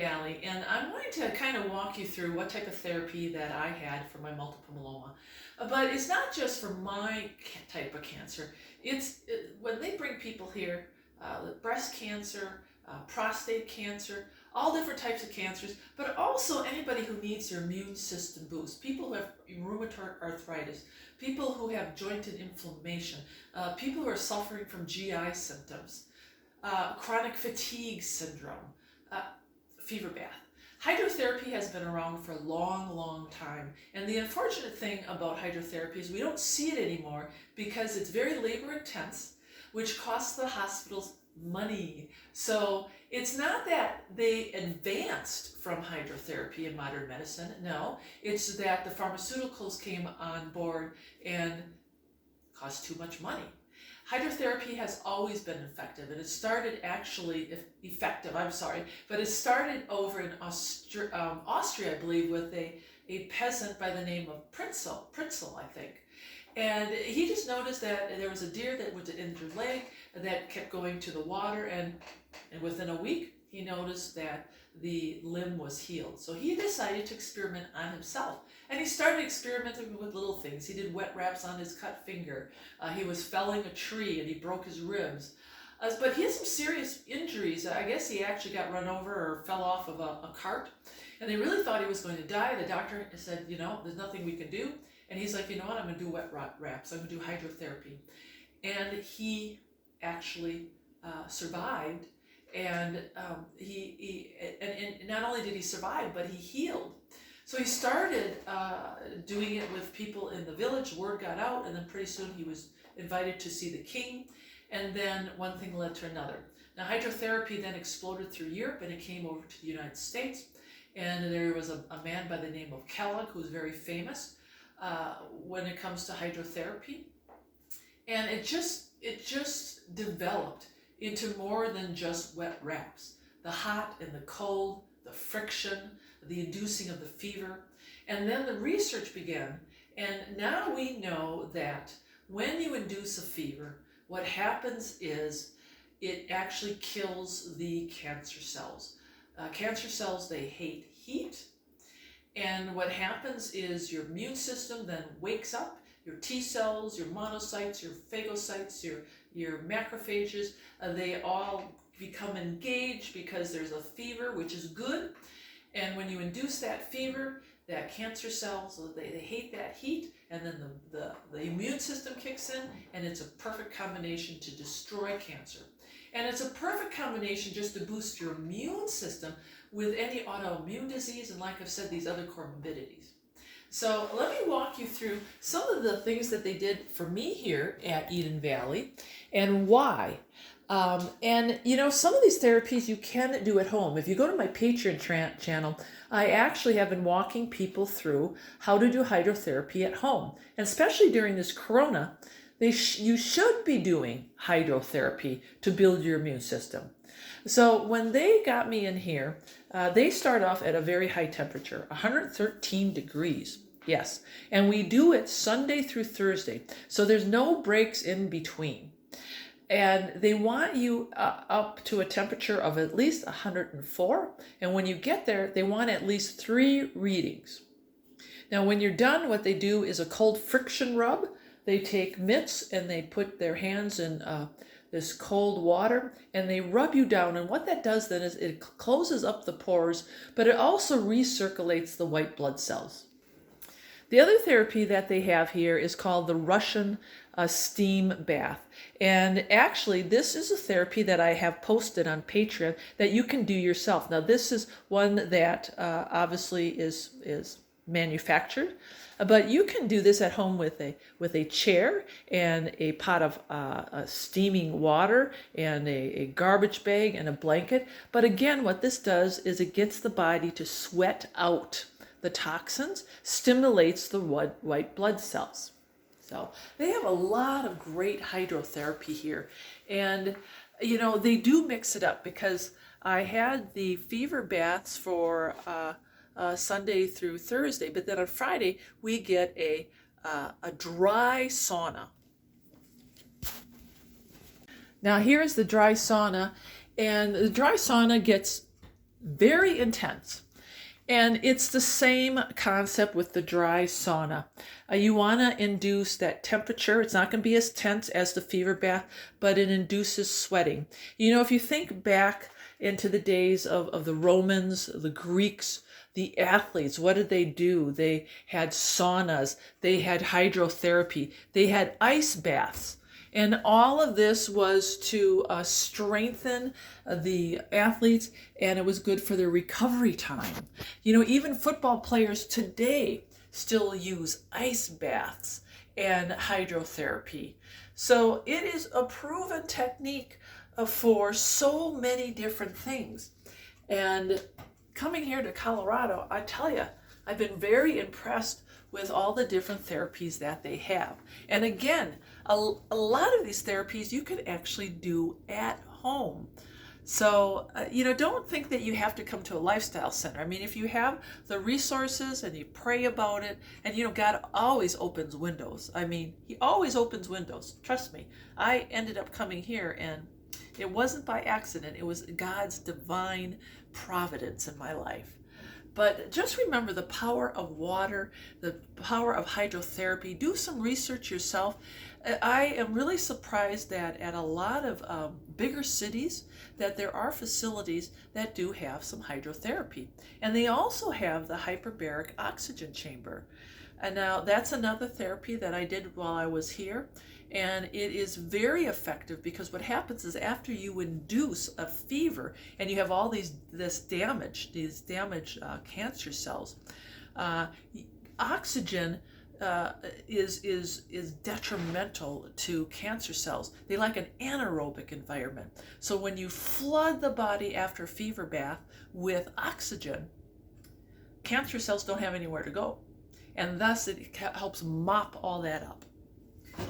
Allie, and I'm going to kind of walk you through what type of therapy that I had for my multiple myeloma. But it's not just for my type of cancer. When they bring people here, with breast cancer, prostate cancer, all different types of cancers, but also anybody who needs their immune system boost. People who have rheumatoid arthritis, people who have jointed inflammation, people who are suffering from GI symptoms, chronic fatigue syndrome, uh, fever bath. Hydrotherapy has been around for a long, long time. And the unfortunate thing about hydrotherapy is we don't see it anymore because it's very labor intense, which costs the hospitals money. So it's not that they advanced from hydrotherapy in modern medicine. No, it's that the pharmaceuticals came on board and cost too much money. Hydrotherapy has always been effective, and it started but it started over in Austria, I believe, with a peasant by the name of Pritzel, I think. And he just noticed that there was a deer that was an injured leg that kept going to the water, and within a week, he noticed that the limb was healed. So he decided to experiment on himself. And he started experimenting with little things. He did wet wraps on his cut finger. He was felling a tree and he broke his ribs. But he had some serious injuries. I guess he actually got run over or fell off of a cart. And they really thought he was going to die. The doctor said, there's nothing we can do. And he's like, you know what, I'm going to do wet wraps. I'm going to do hydrotherapy. And he actually survived. And and not only did he survive, but he healed. So he started doing it with people in the village. Word got out, and then pretty soon he was invited to see the king. And then one thing led to another. Now hydrotherapy then exploded through Europe, and it came over to the United States. And there was a man by the name of Kellogg who's very famous when it comes to hydrotherapy. And it just developed into more than just wet wraps. The hot and the cold, the friction, the inducing of the fever. And then the research began, and now we know that when you induce a fever, what happens is it actually kills the cancer cells. Cancer cells, they hate heat, and what happens is your immune system then wakes up. Your T cells, your monocytes, your phagocytes, your macrophages, they all become engaged because there's a fever, which is good. And when you induce that fever, that cancer cells, they hate that heat, and then the immune system kicks in, and it's a perfect combination to destroy cancer. And it's a perfect combination just to boost your immune system with any autoimmune disease, and like I've said, these other comorbidities. So let me walk you through some of the things that they did for me here at Eden Valley and why. Some of these therapies you can do at home. If you go to my Patreon channel, I actually have been walking people through how to do hydrotherapy at home. And especially during this corona, you should be doing hydrotherapy to build your immune system. So when they got me in here, they start off at a very high temperature, 113 degrees. Yes, and we do it Sunday through Thursday. So there's no breaks in between. And they want you up to a temperature of at least 104. And when you get there, they want at least 3 readings. Now, when you're done, what they do is a cold friction rub. They take mitts and they put their hands in this cold water and they rub you down. And what that does then is it closes up the pores, but it also recirculates the white blood cells. The other therapy that they have here is called the Russian steam bath. And actually, this is a therapy that I have posted on Patreon that you can do yourself. Now, this is one that obviously is manufactured, but you can do this at home with a chair and a pot of steaming water and a garbage bag and a blanket. But again, what this does is it gets the body to sweat out the toxins, stimulates the white blood cells. So they have a lot of great hydrotherapy here. And, they do mix it up because I had the fever baths for Sunday through Thursday, but then on Friday we get a dry sauna. Now here's the dry sauna, and the dry sauna gets very intense. And it's the same concept with the dry sauna. You want to induce that temperature. It's not going to be as tense as the fever bath, but it induces sweating. You know, if you think back into the days of the Romans, the Greeks, the athletes, what did they do? They had saunas, they had hydrotherapy, they had ice baths. And all of this was to strengthen the athletes, and it was good for their recovery time. You know, even football players today still use ice baths and hydrotherapy. So it is a proven technique for so many different things. And coming here to Colorado, I tell you, I've been very impressed with all the different therapies that they have. And again, a lot of these therapies you can actually do at home. So, you know, don't think that you have to come to a lifestyle center. I mean, if you have the resources and you pray about it, and you know, God always opens windows. I mean, He always opens windows. Trust me. I ended up coming here, and it wasn't by accident. It was God's divine providence in my life. But just remember the power of water, the power of hydrotherapy. Do some research yourself. I am really surprised that at a lot of bigger cities that there are facilities that do have some hydrotherapy. And they also have the hyperbaric oxygen chamber. And now that's another therapy that I did while I was here. And it is very effective because what happens is after you induce a fever and you have all these damaged cancer cells, oxygen is detrimental to cancer cells. They like an anaerobic environment. So when you flood the body after a fever bath with oxygen, cancer cells don't have anywhere to go. And thus it helps mop all that up.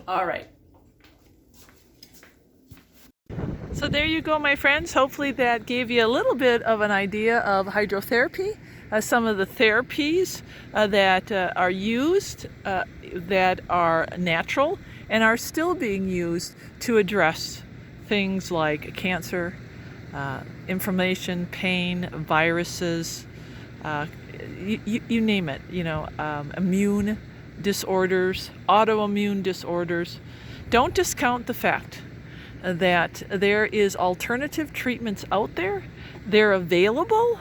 All right. So there you go, my friends. Hopefully that gave you a little bit of an idea of hydrotherapy, some of the therapies that are used that are natural and are still being used to address things like cancer, inflammation, pain, viruses, you name it, you know, immune disorders, autoimmune disorders. Don't discount the fact that there is alternative treatments out there. They're available.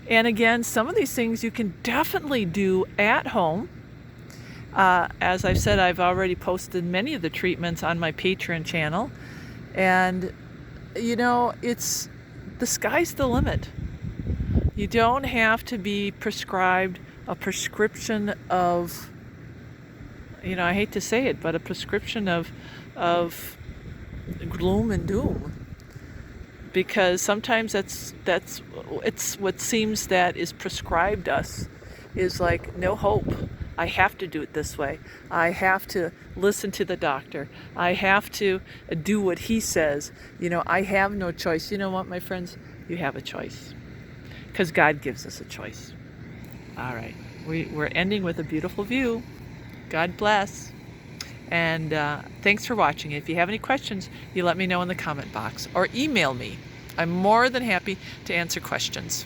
And again, some of these things you can definitely do at home. As I've said, I've already posted many of the treatments on my Pateron channel. And, you know, the sky's the limit. You don't have to be prescribed a prescription of, you know, I hate to say it, but a prescription of gloom and doom, because sometimes it's what seems that is prescribed us is like no hope. I have to do it this way. I have to listen to the doctor. I have to do what he says. You know, I have no choice. You know what, my friends? You have a choice, because God gives us a choice. All right, we're ending with a beautiful view. God bless. And thanks for watching. If you have any questions, you let me know in the comment box or email me. I'm more than happy to answer questions.